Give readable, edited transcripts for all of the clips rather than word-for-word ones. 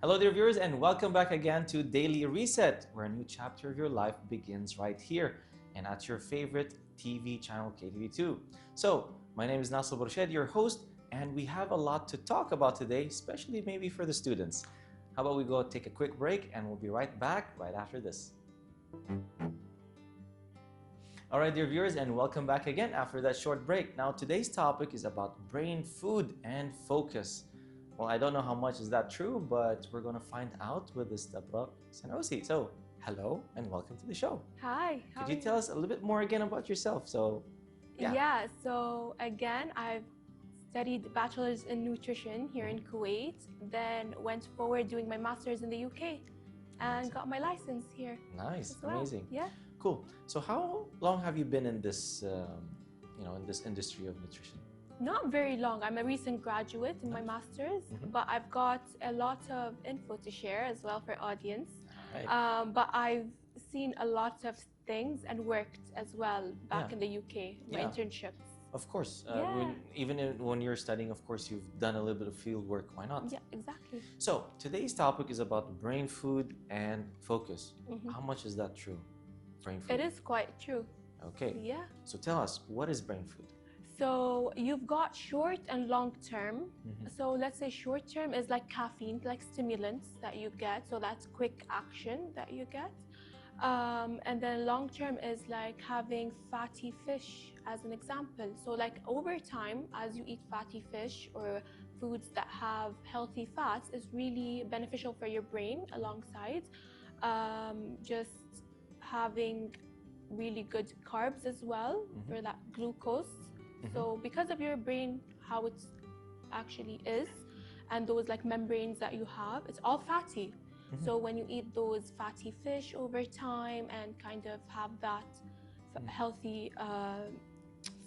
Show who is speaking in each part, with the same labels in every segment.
Speaker 1: Hello dear viewers, and welcome back again to Daily Reset, where a new chapter of your life begins right here and at your favorite TV channel KTV2. So, my name is Nasser Borshed, your host, and we have a lot to talk about today, especially maybe for the students. How about we go take a quick break and we'll be right back right after this. Alright dear viewers, and welcome back again after that short break. Now today's topic is about brain food and focus. Well, I don't know how much is that true, but we're going to find out with Estabraq Alsanousi. So, hello and welcome to the show.
Speaker 2: Hi.
Speaker 1: Could you tell us a little bit more again about yourself? So,
Speaker 2: So again, I've studied bachelor's in nutrition here in Kuwait, then went forward doing my master's in the UK and got my license here.
Speaker 1: Nice,
Speaker 2: well.
Speaker 1: amazing.
Speaker 2: Yeah.
Speaker 1: Cool. So, how long have you been in this, in this industry of nutrition?
Speaker 2: Not very long. I'm a recent graduate in my master's, but I've got a lot of info to share as well for audience.
Speaker 1: Right.
Speaker 2: But I've seen a lot of things and worked as well back in the UK, my internships.
Speaker 1: Of course. When you're studying, of course, you've done a little bit of field work. Why not?
Speaker 2: Yeah, exactly.
Speaker 1: So, today's topic is about brain food and focus. How much is that true? Brain food?
Speaker 2: It is quite true.
Speaker 1: Okay.
Speaker 2: Yeah.
Speaker 1: So, tell us, what is brain food?
Speaker 2: So you've got short and long term. So let's say short term is like caffeine, like stimulants that you get. So that's quick action that you get. And then long term is like having fatty fish as an example. So like over time, as you eat fatty fish or foods that have healthy fats, is really beneficial for your brain alongside just having really good carbs as well for that glucose. So because of your brain, how it actually is, and those like membranes that you have, it's all fatty. So when you eat those fatty fish over time and kind of have that healthy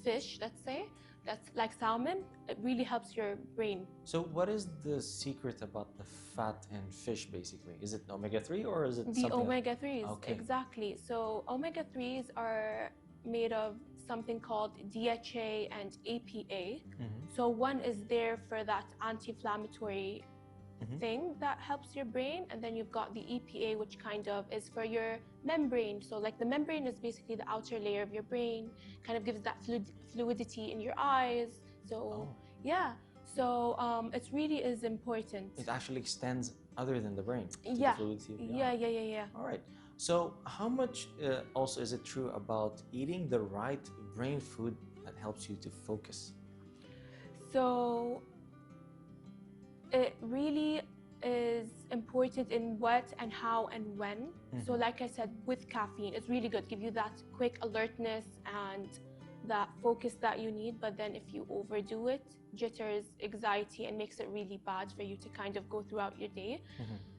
Speaker 2: fish, let's say, that's like salmon, it really helps your brain.
Speaker 1: So what is the secret about the fat in fish basically? Is it omega-3 or is it
Speaker 2: the
Speaker 1: something
Speaker 2: omega-3s?
Speaker 1: Okay.
Speaker 2: Exactly. So omega-3s are made of something called DHA and APA. So one is there for that anti-inflammatory thing that helps your brain, and then you've got the EPA, which kind of is for your membrane. So like the membrane is basically the outer layer of your brain, kind of gives that fluidity in your eyes. So so it really is important.
Speaker 1: It actually extends other than the brain to the fluidity.
Speaker 2: Yeah.
Speaker 1: All right. So how much also is it true about eating the right brain food that helps you to focus?
Speaker 2: So it really is important in what and how and when. So like I said, with caffeine, it's really good, give you that quick alertness and that focus that you need. But then if you overdo it, jitters, anxiety, and makes it really bad for you to kind of go throughout your day.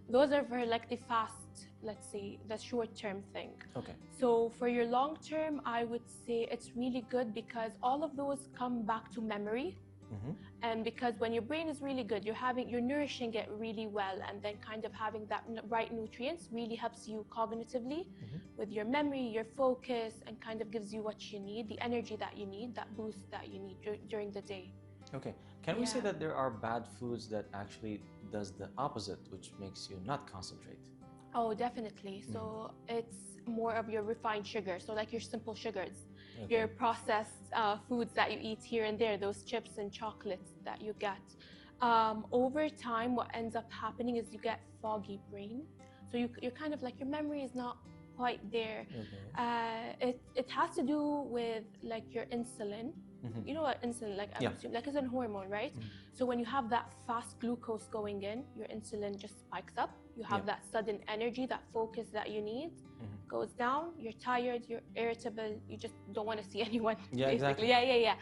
Speaker 2: Those are for like the fast, let's say, the short-term thing. Okay. So for your long-term, I would say it's really good because all of those come back to memory. And because when your brain is really good, you're nourishing it really well, and then kind of having that right nutrients really helps you cognitively with your memory, your focus, and kind of gives you what you need, the energy that you need, that boost that you need during the day.
Speaker 1: Okay. Can we say that there are bad foods that actually does the opposite, which makes you not concentrate?
Speaker 2: Oh, definitely. So it's more of your refined sugar. So like your simple sugars, your processed foods that you eat here and there, those chips and chocolates that you get. Over time, what ends up happening is you get foggy brain. So you're kind of like, your memory is not quite there. It has to do with like your insulin. You know what insulin, like I'm assuming, like it's a hormone, right? So when you have that fast glucose going in, your insulin just spikes up. You have that sudden energy, that focus that you need, goes down. You're tired, you're irritable, you just don't want to see anyone.
Speaker 1: Yeah,
Speaker 2: basically.
Speaker 1: exactly.
Speaker 2: Yeah.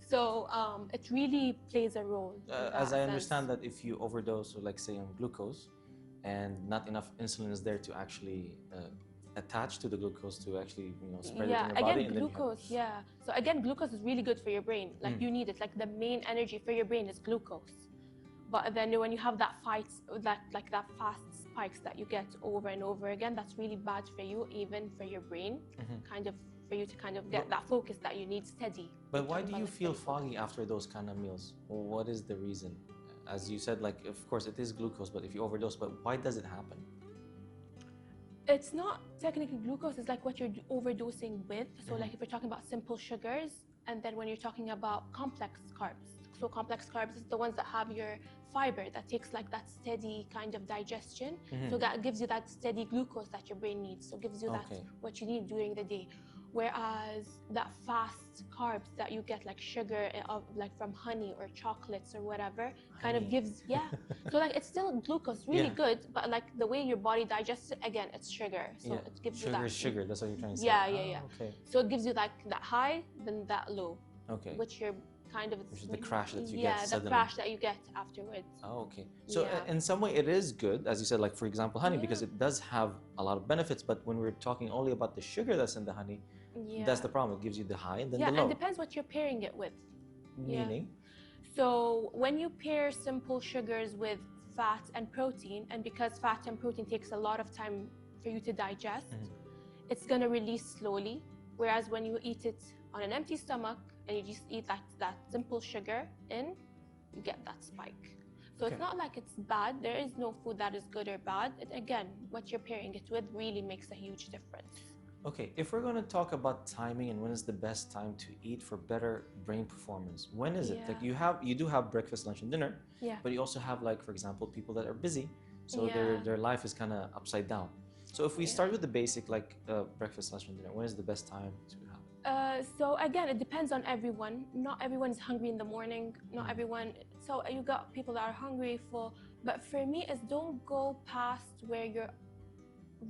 Speaker 2: So it really plays a role.
Speaker 1: As I understand that if you overdose, so like say on glucose, and not enough insulin is there to actually attached to the glucose to actually spread it in your body.
Speaker 2: Glucose. So again, glucose is really good for your brain. Like you need it. Like the main energy for your brain is glucose. But then when you have that that fast spikes that you get over and over again, that's really bad for you, even for your brain. Kind of for you to kind of get that focus that you need steady.
Speaker 1: But why do you feel foggy after those kind of meals? What is the reason? as you said, like, of course it is glucose, but if you overdose, but why does it happen?
Speaker 2: It's not technically glucose, it's like what you're overdosing with. So like if we're talking about simple sugars, and then when you're talking about complex carbs. So complex carbs is the ones that have your fiber that takes like that steady kind of digestion. So that gives you that steady glucose that your brain needs. So it gives you that what you need during the day. Whereas that fast carbs that you get, like sugar, like from honey or chocolates or whatever, kind of gives, so like it's still glucose, really good, but like the way your body digests it, again, it's sugar. So it gives you that.
Speaker 1: Sugar, that's what you're trying to say.
Speaker 2: Yeah. Okay. So it gives you like that high, then that low.
Speaker 1: Okay.
Speaker 2: Which you're kind of,
Speaker 1: which is the crash that you get suddenly.
Speaker 2: The crash that you get afterwards.
Speaker 1: Oh, okay. So in some way it is good, as you said, like for example, honey, because it does have a lot of benefits, but when we're talking only about the sugar that's in the honey, that's the problem. It gives you the high and then the low.
Speaker 2: And it depends what you're pairing it with.
Speaker 1: Meaning?
Speaker 2: So when you pair simple sugars with fat and protein, and because fat and protein takes a lot of time for you to digest, it's going to release slowly. Whereas when you eat it on an empty stomach and you just eat that simple sugar in, you get that spike. So it's not like it's bad. There is no food that is good or bad. Again, what you're pairing it with really makes a huge difference.
Speaker 1: Okay, if we're going to talk about timing and when is the best time to eat for better brain performance, when is it? Like you do have breakfast, lunch, and dinner, but you also have, like, for example, people that are busy, so their life is kind of upside down. So if we start with the basic, like breakfast, lunch, and dinner, when is the best time to have it?
Speaker 2: So again, it depends on everyone. Not everyone is hungry in the morning. Not everyone. So you got people that are hungry, full. But for me, is don't go past where you're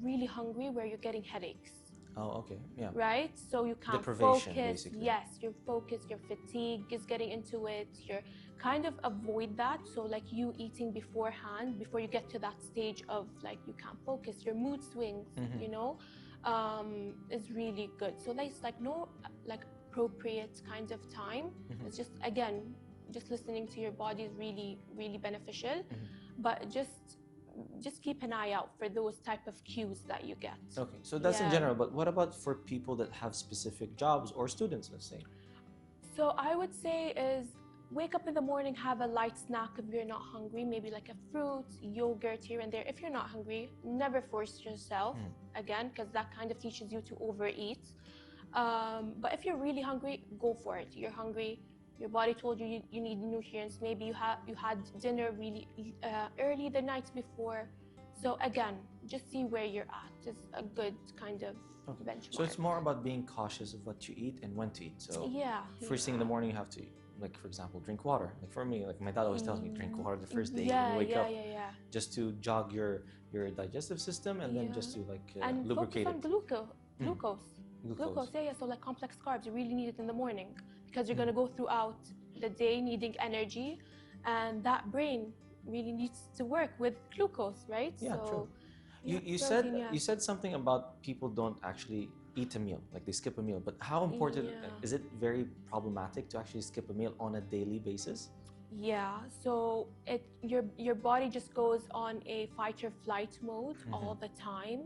Speaker 2: really hungry, where you're getting headaches.
Speaker 1: Oh, okay, yeah.
Speaker 2: Right? So you can't
Speaker 1: deprivation,
Speaker 2: focus.
Speaker 1: Basically.
Speaker 2: Yes, your focus, your fatigue is getting into it. You're kind of avoid that. So like you eating beforehand, before you get to that stage of like you can't focus, your mood swings, you know, is really good. So there's like no like appropriate kind of time. It's just, again, just listening to your body is really, really beneficial. But just keep an eye out for those type of cues that you get.
Speaker 1: Okay, so that's in general, but what about for people that have specific jobs or students, let's say?
Speaker 2: So I would say is wake up in the morning, have a light snack if you're not hungry, maybe like a fruit, yogurt here and there. If you're not hungry, never force yourself, again, because that kind of teaches you to overeat. But if you're really hungry, go for it. You're hungry, your body told you you need nutrients. Maybe you had dinner really early the night before. So again, just see where you're at. It's a good kind of benchmark.
Speaker 1: So it's more about being cautious of what you eat and when to eat. So first thing in the morning, you have to, like, for example, drink water. Like for me, like my dad always tells me, drink water the first day when you wake up, just to jog your digestive system, and then just to like
Speaker 2: and
Speaker 1: lubricate
Speaker 2: focus on glucose. So like complex carbs, you really need it in the morning, because you're going to go throughout the day needing energy, and that brain really needs to work with glucose, right?
Speaker 1: True. You said something about people don't actually eat a meal, like they skip a meal, but how important is it? Very problematic to actually skip a meal on a daily basis?
Speaker 2: So your body just goes on a fight or flight mode all the time,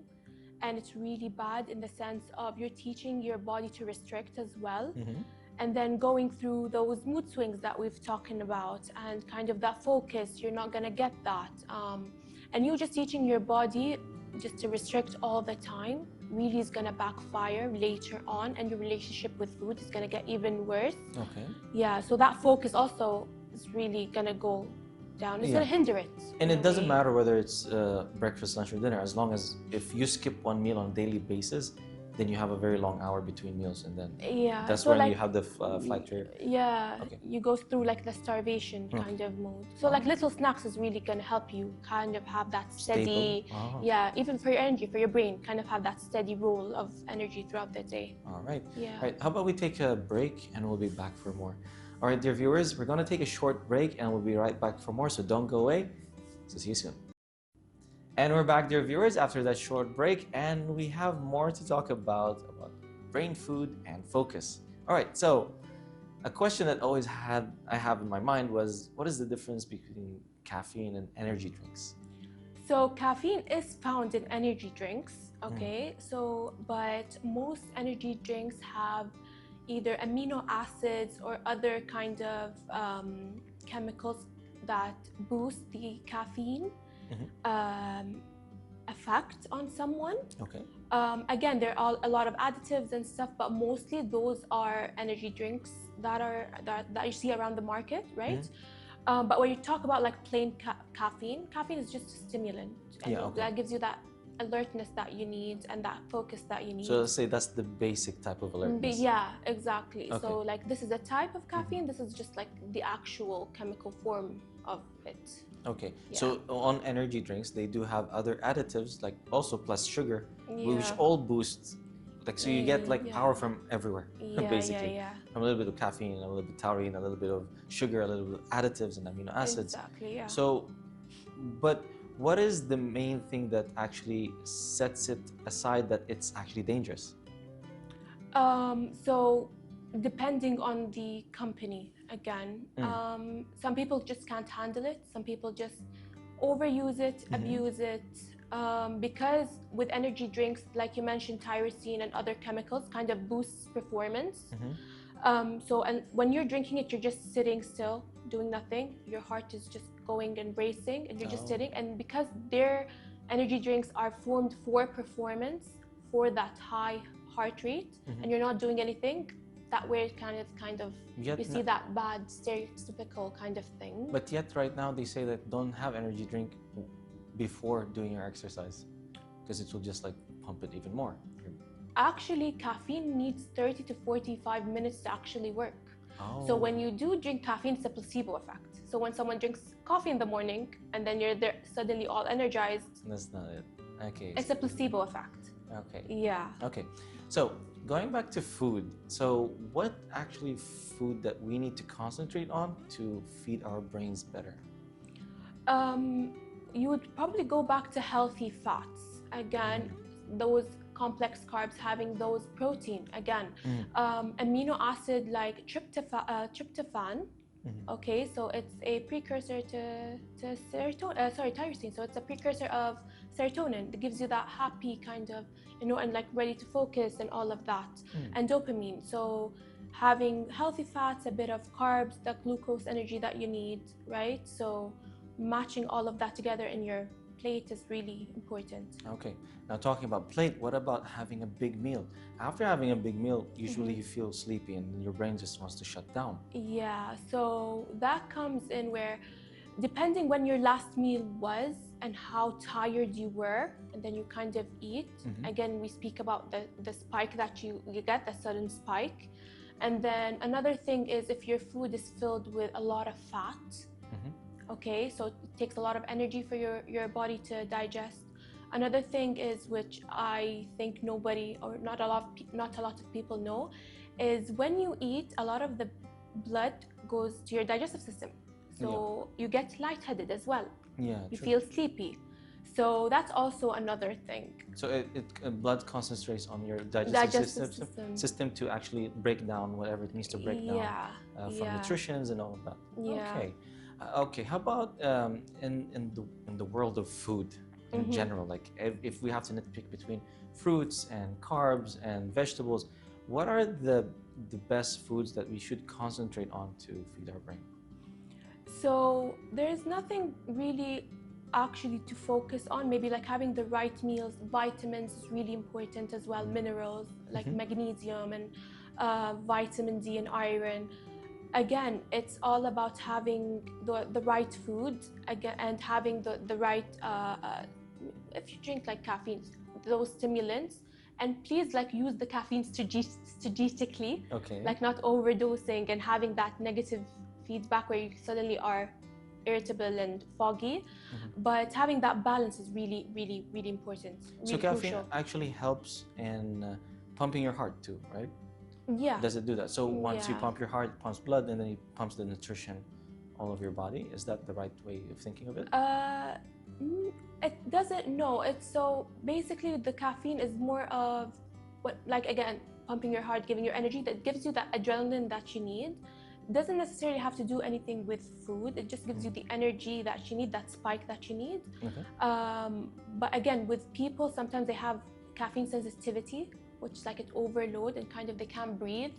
Speaker 2: and it's really bad in the sense of you're teaching your body to restrict as well. And then going through those mood swings that we've talking about, and kind of that focus, you're not gonna get that. And you just teaching your body just to restrict all the time really is gonna backfire later on, and your relationship with food is gonna get even worse. So that focus also is really gonna go down. It's gonna hinder it.
Speaker 1: And it doesn't matter whether it's breakfast, lunch, or dinner, as long as if you skip one meal on a daily basis, then you have a very long hour between meals, and then that's when you have the flight trip.
Speaker 2: You go through like the starvation kind of mode. So like little snacks is really gonna help you kind of have that steady, even for your energy, for your brain, kind of have that steady roll of energy throughout the day.
Speaker 1: All right. How about we take a break and we'll be back for more. All right, dear viewers, we're gonna take a short break and we'll be right back for more, so don't go away. So see you soon. And we're back, dear viewers, after that short break, and we have more to talk about brain food and focus. All right, so a question that I have in my mind was, what is the difference between caffeine and energy drinks?
Speaker 2: So caffeine is found in energy drinks, but most energy drinks have either amino acids or other kind of chemicals that boost the caffeine effect on someone.
Speaker 1: Okay.
Speaker 2: Again, there are a lot of additives and stuff, but mostly those are energy drinks that you see around the market, right? But when you talk about like plain caffeine is just a stimulant, and that gives you that alertness that you need and that focus that you need.
Speaker 1: So let's say that's the basic type of alertness.
Speaker 2: Yeah, exactly.
Speaker 1: Okay.
Speaker 2: So like this is a type of caffeine. This is just like the actual chemical form of it.
Speaker 1: Okay.
Speaker 2: Yeah.
Speaker 1: So on energy drinks, they do have other additives, like also plus sugar, which
Speaker 2: Yeah.
Speaker 1: all boosts. Like, so you get like power from everywhere, basically.
Speaker 2: Yeah.
Speaker 1: From a little bit of caffeine, a little bit of taurine, a little bit of sugar, a little bit of additives and amino acids.
Speaker 2: Exactly, yeah.
Speaker 1: So, but what is the main thing that actually sets it aside that it's actually dangerous?
Speaker 2: So depending on the company, again, some people just can't handle it. Some people just overuse it, abuse it. Because with energy drinks, like you mentioned, tyrosine and other chemicals kind of boosts performance. And when you're drinking it, you're just sitting still, doing nothing. Your heart is just going and racing, and you're just sitting. And because their energy drinks are formed for performance, for that high heart rate, and you're not doing anything, that way it kind of you see that bad stereotypical kind of thing.
Speaker 1: But yet right now they say that don't have energy drink before doing your exercise, because it will just like pump it even more.
Speaker 2: Actually, caffeine needs 30 to 45 minutes to actually work. So when you do drink caffeine, it's a placebo effect. So when someone drinks coffee in the morning and then you're there suddenly all energized,
Speaker 1: that's not it. Okay.
Speaker 2: It's a placebo effect.
Speaker 1: Okay.
Speaker 2: Yeah.
Speaker 1: Okay. So going back to food, so what actually food that we need to concentrate on to feed our brains better?
Speaker 2: You would probably go back to healthy fats. Again, those complex carbs, having those protein. Again, amino acid like tryptophan. Okay, so it's a precursor to tyrosine. So it's a precursor of serotonin that gives you that happy kind of, and like ready to focus and all of that. And dopamine. So having healthy fats, a bit of carbs, the glucose energy that you need, right? So matching all of that together in your plate is really important. Okay,
Speaker 1: now talking about plate, what about having a big meal? After having a big meal, usually you feel sleepy and your brain just wants to shut down.
Speaker 2: Yeah, so that comes in where, depending when your last meal was and how tired you were, and then you kind of eat. Again, we speak about the spike that you get, the sudden spike. And then another thing is if your food is filled with a lot of fat. Okay, so it takes a lot of energy for your body to digest. Another thing is, which I think nobody or not a lot of people know, is when you eat, a lot of the blood goes to your digestive system. So you get lightheaded as well.
Speaker 1: Yeah,
Speaker 2: you feel sleepy. So that's also another thing.
Speaker 1: So blood concentrates on your digestive system to actually break down whatever it needs to break down from nutritions and all of that. Okay. Okay, how about in the world of food in general? Like if we have to nitpick between fruits and carbs and vegetables, what are the best foods that we should concentrate on to feed our brain?
Speaker 2: So there's nothing really actually to focus on. Maybe like having the right meals. Vitamins is really important as well. Minerals like magnesium and vitamin D and iron. Again, it's all about having the right food and having the right, if you drink like caffeine, those stimulants, and please like use the caffeine strategically, like not overdosing and having that negative feedback where you suddenly are irritable and foggy. But having that balance is really, really, really important. Really
Speaker 1: so caffeine
Speaker 2: crucial.
Speaker 1: Actually helps in pumping your heart too, right?
Speaker 2: Yeah.
Speaker 1: Does it do that? So once you pump your heart, it pumps blood, and then it pumps the nutrition all of your body. Is that the right way of thinking of it?
Speaker 2: It doesn't. No. It's so basically the caffeine is more of what, like again, pumping your heart, giving you energy. That gives you that adrenaline that you need. Doesn't necessarily have to do anything with food. It just gives you the energy that you need, that spike that you need. But again, with people, sometimes they have caffeine sensitivity, which is like it overload and kind of they can't breathe.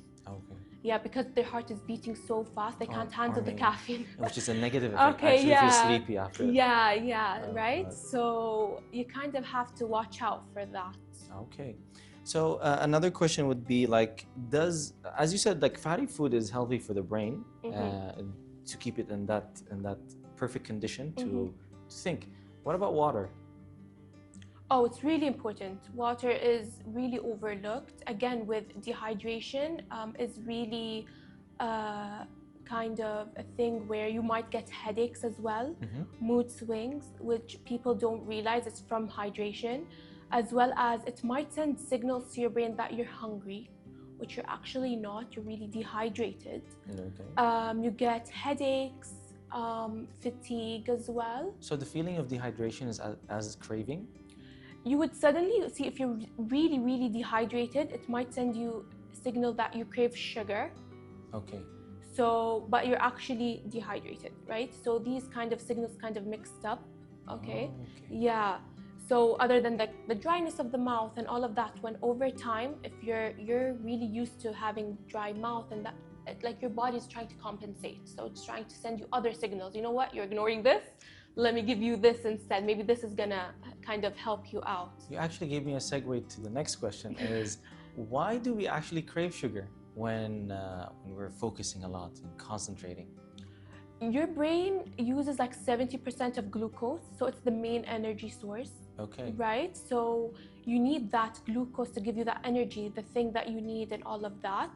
Speaker 2: Yeah, because their heart is beating so fast, they can't handle the caffeine.
Speaker 1: Which is a negative effect.
Speaker 2: Okay,
Speaker 1: Actually,
Speaker 2: yeah.
Speaker 1: feel sleepy after it.
Speaker 2: Yeah, right? So you kind of have to watch out for that.
Speaker 1: Okay. So another question would be like, as you said, like fatty food is healthy for the brain to keep it in that perfect condition to think. What about water?
Speaker 2: Oh, it's really important. Water is really overlooked. Again, with dehydration, is really kind of a thing where you might get headaches as well, mood swings, which people don't realize it's from hydration, as well as it might send signals to your brain that you're hungry, which you're actually not. You're really dehydrated. Okay. You get headaches, fatigue as well.
Speaker 1: So the feeling of dehydration is as craving?
Speaker 2: You would suddenly see, if you're really, really dehydrated, it might send you a signal that you crave sugar.
Speaker 1: Okay.
Speaker 2: So, but you're actually dehydrated, right? So these kind of signals kind of mixed up, okay?
Speaker 1: Oh, okay.
Speaker 2: Yeah. So other than the dryness of the mouth and all of that, when over time, if you're really used to having dry mouth and that, like your body's trying to compensate. So it's trying to send you other signals. You know what? You're ignoring this. Let me give you this instead. Maybe this is gonna kind of help you out.
Speaker 1: You actually gave me a segue to the next question is, why do we actually crave sugar when we're focusing a lot and concentrating?
Speaker 2: Your brain uses like 70% of glucose, so it's the main energy source.
Speaker 1: Okay.
Speaker 2: Right? So you need that glucose to give you that energy, the thing that you need and all of that.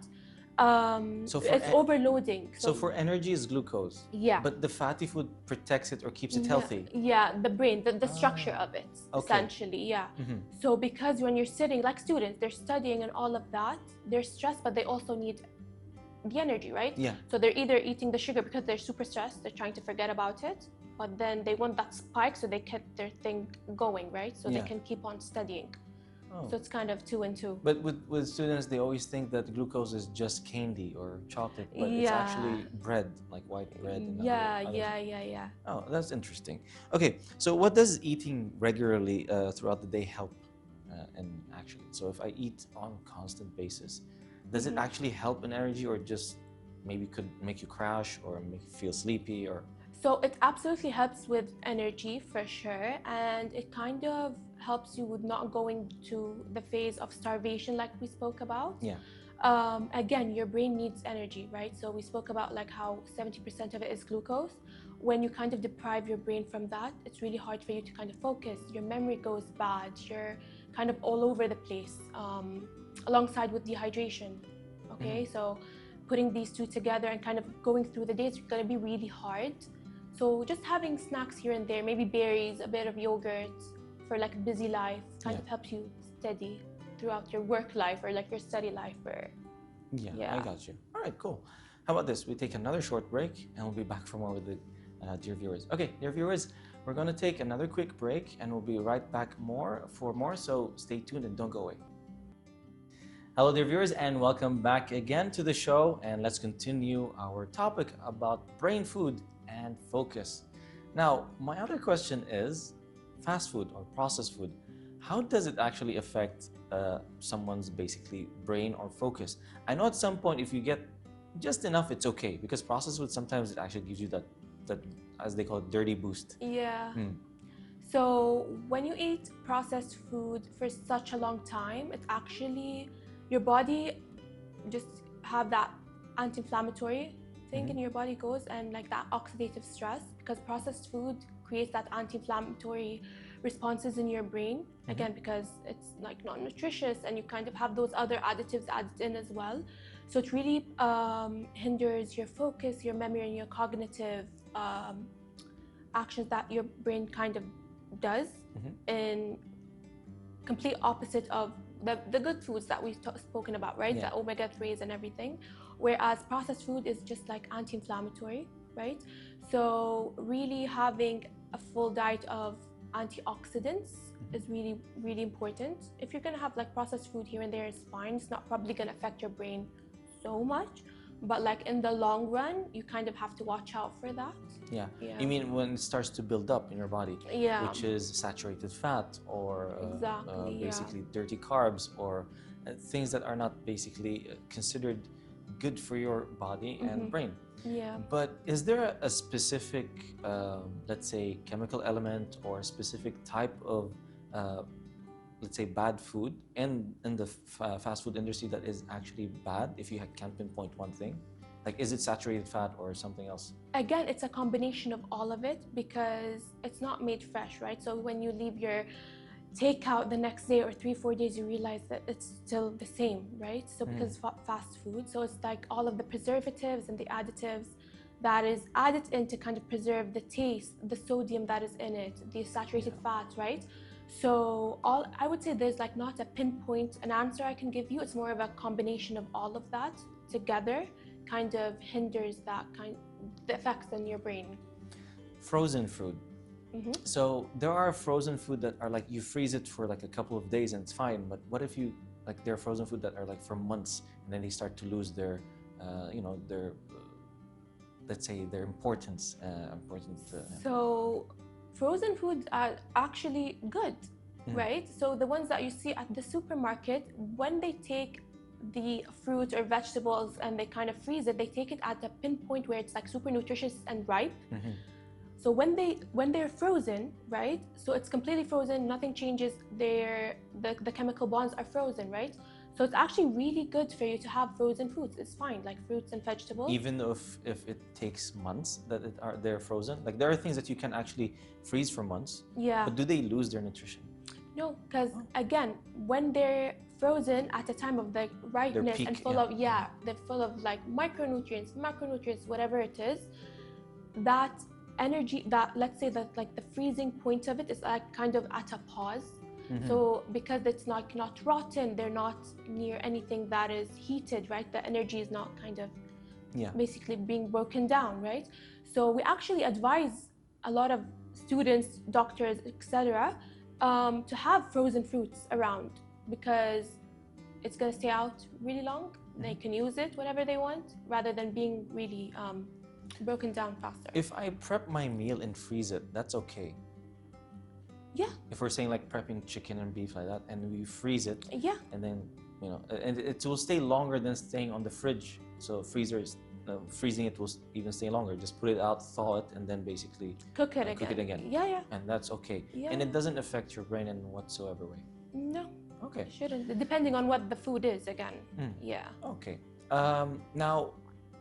Speaker 2: So it's overloading.
Speaker 1: So for energy is glucose.
Speaker 2: Yeah.
Speaker 1: But the fatty food protects it or keeps it healthy.
Speaker 2: Yeah, the brain, the structure of it, essentially. Yeah. So because when you're sitting, like students, they're studying and all of that, they're stressed, but they also need the energy, right?
Speaker 1: Yeah.
Speaker 2: So they're either eating the sugar because they're super stressed, they're trying to forget about it, but then they want that spike so they keep their thing going, right? So they can keep on studying. Oh. So it's kind of 2 and 2.
Speaker 1: But with students, they always think that glucose is just candy or chocolate, but it's actually bread, like white bread. And
Speaker 2: yeah.
Speaker 1: Oh, that's interesting. Okay, so what does eating regularly throughout the day help? And actually, so if I eat on a constant basis, does it actually help in energy, or just maybe could make you crash or make you feel sleepy? Or
Speaker 2: so it absolutely helps with energy for sure, and it kind of helps you with not going to the phase of starvation like we spoke about.
Speaker 1: Yeah.
Speaker 2: Again, your brain needs energy, right? So we spoke about like how 70% of it is glucose. When you kind of deprive your brain from that, it's really hard for you to kind of focus. Your memory goes bad. You're kind of all over the place, alongside with dehydration. Okay, so putting these two together and kind of going through the day is going to be really hard. So just having snacks here and there, maybe berries, a bit of yogurt for like a busy life, kind of helps you steady throughout your work life or like your study life. Or
Speaker 1: I got you. All right, cool. How about this? We take another short break and we'll be back for more with the dear viewers. Okay, dear viewers, we're going to take another quick break and we'll be right back for more. So stay tuned and don't go away. Hello, dear viewers, and welcome back again to the show. And let's continue our topic about brain food and focus. Now, my other question is fast food or processed food. How does it actually affect someone's basically brain or focus? I know at some point if you get just enough, it's okay, because processed food sometimes it actually gives you that as they call it, dirty boost.
Speaker 2: Yeah. So when you eat processed food for such a long time, it's actually your body just have that anti-inflammatory thing in your body goes, and like that oxidative stress, because processed food creates that anti-inflammatory responses in your brain, again because it's like not nutritious and you kind of have those other additives added in as well. So it really hinders your focus, your memory, and your cognitive actions that your brain kind of does, in complete opposite of the good foods that we've spoken about, right? The omega-3s and everything. Whereas processed food is just like anti-inflammatory, right? So really having a full diet of antioxidants is really, really important. If you're gonna have like processed food here and there, it's fine. It's not probably gonna affect your brain so much, but like in the long run, you kind of have to watch out for that.
Speaker 1: Yeah. You mean when it starts to build up in your body, which is saturated fat or basically dirty carbs or things that are not basically considered good for your body and brain.
Speaker 2: Yeah.
Speaker 1: But is there a specific, let's say, chemical element or a specific type of, let's say, bad food in the fast food industry that is actually bad, if you can pinpoint one thing? Like, is it saturated fat or something else?
Speaker 2: Again, it's a combination of all of it because it's not made fresh, right? So when you leave your takeout the next day or 3-4 days, you realize that it's still the same, right? So because fast food, so it's like all of the preservatives and the additives that is added in to kind of preserve the taste, the sodium that is in it, the saturated fat, right? So I would say there's like not a pinpoint an answer I can give you. It's more of a combination of all of that together kind of hinders the effects on your brain.
Speaker 1: Frozen food. So there are frozen food that are like you freeze it for like a couple of days and it's fine. But what if you like there are frozen food that are like for months and then they start to lose their, you know, their let's say their importance.
Speaker 2: So frozen foods are actually good, right? So the ones that you see at the supermarket, when they take the fruit or vegetables and they kind of freeze it, they take it at a pinpoint where it's like super nutritious and ripe. So when they're frozen, right? So it's completely frozen, nothing changes. The chemical bonds are frozen, right? So it's actually really good for you to have frozen foods. It's fine, like fruits and vegetables.
Speaker 1: Even if it takes months that they're frozen, like there are things that you can actually freeze for months.
Speaker 2: Yeah.
Speaker 1: But do they lose their nutrition?
Speaker 2: No, because again, when they're frozen at the time of the ripeness
Speaker 1: peak,
Speaker 2: and full of they're full of like micronutrients, macronutrients, whatever it is, that energy, that let's say that like the freezing point of it is like kind of at a pause. So because it's not rotten, they're not near anything that is heated, right? The energy is not kind of basically being broken down, right? So we actually advise a lot of students, doctors, etc., to have frozen fruits around because it's going to stay out really long. They can use it whenever they want rather than being really broken down faster.
Speaker 1: If I prep my meal and freeze it, that's okay.
Speaker 2: Yeah.
Speaker 1: If we're saying like prepping chicken and beef like that, and we freeze it, and then you know, and it will stay longer than staying on the fridge. So freezers, freezing it will even stay longer. Just put it out, thaw it, and then basically
Speaker 2: cook it again. Yeah.
Speaker 1: And that's okay.
Speaker 2: Yeah.
Speaker 1: And it doesn't affect your brain in whatsoever way.
Speaker 2: No.
Speaker 1: Okay.
Speaker 2: It shouldn't, depending on what the food is again. Yeah.
Speaker 1: Okay. Now,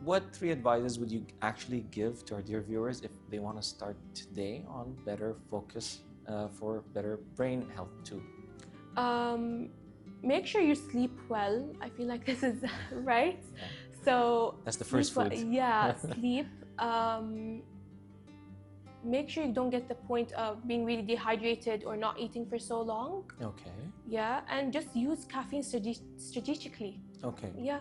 Speaker 1: what 3 advices would you actually give to our dear viewers if they want to start today on better focus for better brain health too?
Speaker 2: Make sure you sleep well. I feel like this is right. So
Speaker 1: that's the first food.
Speaker 2: Sleep. Make sure you don't get the point of being really dehydrated or not eating for so long.
Speaker 1: Okay.
Speaker 2: Yeah, and just use caffeine strategically.
Speaker 1: Okay.
Speaker 2: Yeah,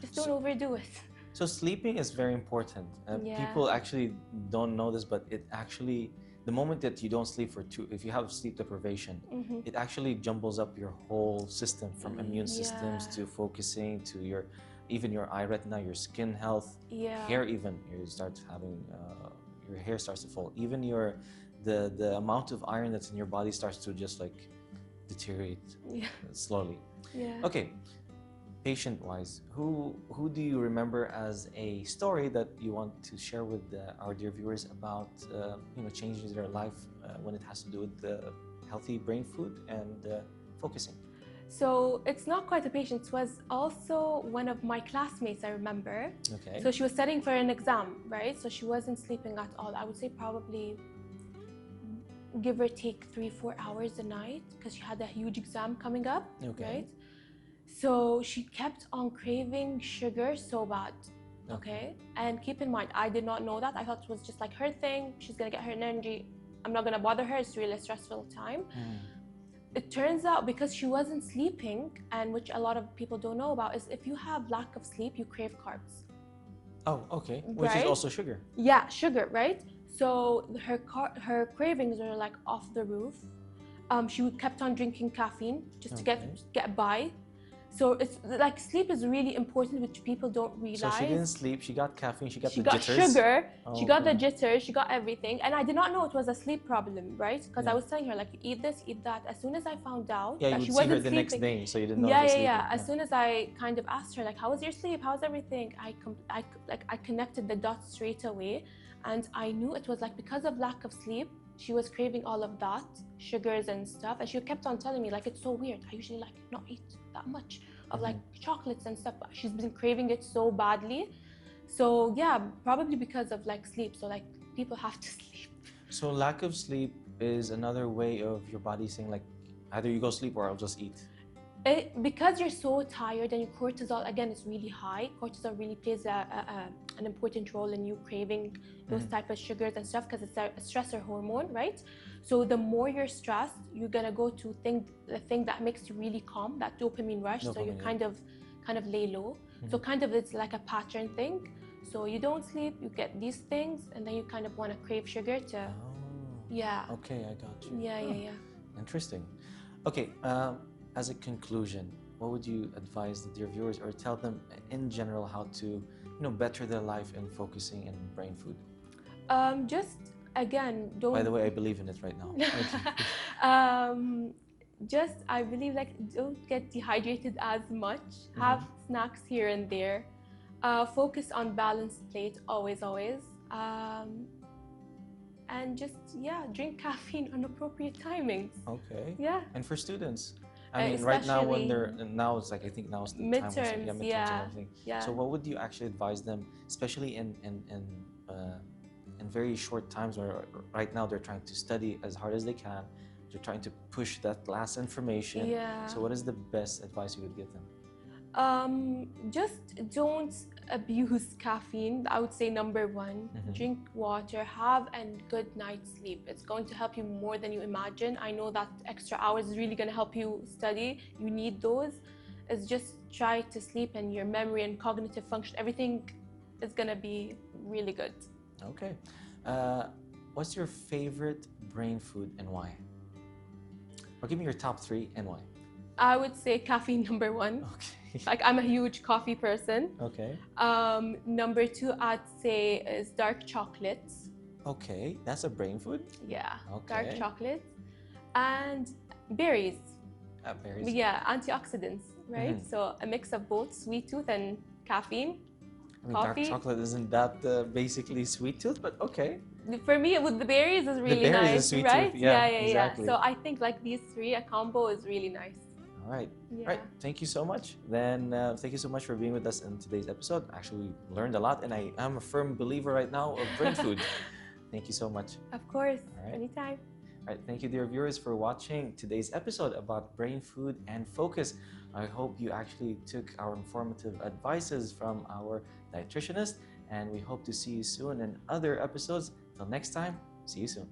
Speaker 2: just don't overdo it.
Speaker 1: So sleeping is very important. People actually don't know this, but it actually, the moment that you don't sleep if you have sleep deprivation, it actually jumbles up your whole system, from immune systems to focusing to even your eye retina, your skin health, hair even. You start having, your hair starts to fall. Even the amount of iron that's in your body starts to just like deteriorate slowly.
Speaker 2: Yeah.
Speaker 1: Okay. Patient-wise, who do you remember as a story that you want to share with our dear viewers about you know, changing their life when it has to do with healthy brain food and focusing?
Speaker 2: So it's not quite a patient. It was also one of my classmates, I remember.
Speaker 1: Okay.
Speaker 2: So she was studying for an exam, right? So she wasn't sleeping at all. I would say probably give or take 3-4 hours a night because she had a huge exam coming up, right? So she kept on craving sugar so bad, okay? And keep in mind, I did not know that. I thought it was just like her thing. She's gonna get her energy. I'm not gonna bother her. It's really a stressful time. It turns out because she wasn't sleeping, and which a lot of people don't know about, is if you have lack of sleep, you crave carbs.
Speaker 1: Oh, okay. Which is also sugar.
Speaker 2: Yeah, sugar, right? So her cravings are like off the roof. She kept on drinking caffeine just to get by. So it's like sleep is really important, which people don't realize.
Speaker 1: So she didn't sleep, she got caffeine, she got
Speaker 2: She
Speaker 1: the
Speaker 2: got
Speaker 1: jitters.
Speaker 2: sugar,
Speaker 1: Oh,
Speaker 2: she got the
Speaker 1: okay.
Speaker 2: jitters, she got everything. And I did not know it was a sleep problem, right? Because I
Speaker 1: Yeah.
Speaker 2: was telling her, like, eat this, eat that. As soon as I found out
Speaker 1: Yeah,
Speaker 2: that
Speaker 1: you
Speaker 2: she
Speaker 1: would see her
Speaker 2: wasn't
Speaker 1: the next
Speaker 2: sleeping.
Speaker 1: day, so you didn't know
Speaker 2: Yeah,
Speaker 1: she was
Speaker 2: yeah,
Speaker 1: sleeping.
Speaker 2: yeah. As soon as I kind of asked her, like, how was your sleep? How's everything? I connected the dots straight away. And I knew it was like because of lack of sleep, she was craving all of that, sugars and stuff. And she kept on telling me, like, it's so weird. I usually like not eat that much of like chocolates and stuff, but she's been craving it so badly. So yeah, probably because of like sleep. So like people have to sleep.
Speaker 1: So lack of sleep is another way of your body saying like, either you go sleep or I'll just eat.
Speaker 2: Because you're so tired and your cortisol again is really high. Cortisol really plays an important role in you craving those type of sugars and stuff because it's a stressor hormone, right? So the more you're stressed, you're gonna go to the thing that makes you really calm, that dopamine rush. So you kind of lay low. So kind of it's like a pattern thing. So you don't sleep, you get these things, and then you kind of want to crave sugar to. Yeah.
Speaker 1: Okay, I got you.
Speaker 2: Yeah.
Speaker 1: Interesting. Okay. As a conclusion, what would you advise your viewers or tell them in general how to, better their life in focusing in brain food?
Speaker 2: Just again, don't.
Speaker 1: By the way, I believe in it right now.
Speaker 2: Just I believe like don't get dehydrated as much. Have snacks here and there. Focus on balanced plate always. And just drink caffeine on appropriate timings.
Speaker 1: Okay.
Speaker 2: Yeah.
Speaker 1: And for students. I mean, right now when now it's like I think now is the
Speaker 2: midterms,
Speaker 1: time. Midterms and everything.
Speaker 2: Yeah.
Speaker 1: So what would you actually advise them, especially in very short times where right now they're trying to study as hard as they can, they're trying to push that last information.
Speaker 2: Yeah.
Speaker 1: So what is the best advice you would give them?
Speaker 2: Just don't abuse caffeine. I would say number one, drink water, have a good night's sleep. It's going to help you more than you imagine. I know that extra hours is really going to help you study. You need those. It's just try to sleep and your memory and cognitive function, everything is going to be really good.
Speaker 1: Okay. What's your favorite brain food and why? Or give me your top 3 and why.
Speaker 2: I would say caffeine number 1.
Speaker 1: Okay.
Speaker 2: Like I'm a huge coffee person.
Speaker 1: Okay.
Speaker 2: Number 2, I'd say is dark chocolates.
Speaker 1: Okay, that's a brain food?
Speaker 2: Yeah.
Speaker 1: Okay.
Speaker 2: Dark chocolates. And berries.
Speaker 1: Berries.
Speaker 2: Yeah, antioxidants, right? So a mix of both sweet tooth and caffeine.
Speaker 1: I mean,
Speaker 2: coffee.
Speaker 1: Dark chocolate isn't that basically sweet tooth, but okay.
Speaker 2: For me, with the berries is really
Speaker 1: berries
Speaker 2: nice,
Speaker 1: is sweet
Speaker 2: right?
Speaker 1: Tooth. Yeah, exactly.
Speaker 2: So I think like these 3, a combo is really nice.
Speaker 1: All right.
Speaker 2: Yeah.
Speaker 1: All right. Thank you so much. Then thank you so much for being with us in today's episode. Actually, we learned a lot, and I am a firm believer right now of brain food. Thank you so much.
Speaker 2: Of course.
Speaker 1: All right.
Speaker 2: Anytime.
Speaker 1: All right. Thank you, dear viewers, for watching today's episode about brain food and focus. I hope you actually took our informative advices from our dietitianist, and we hope to see you soon in other episodes. Till next time, see you soon.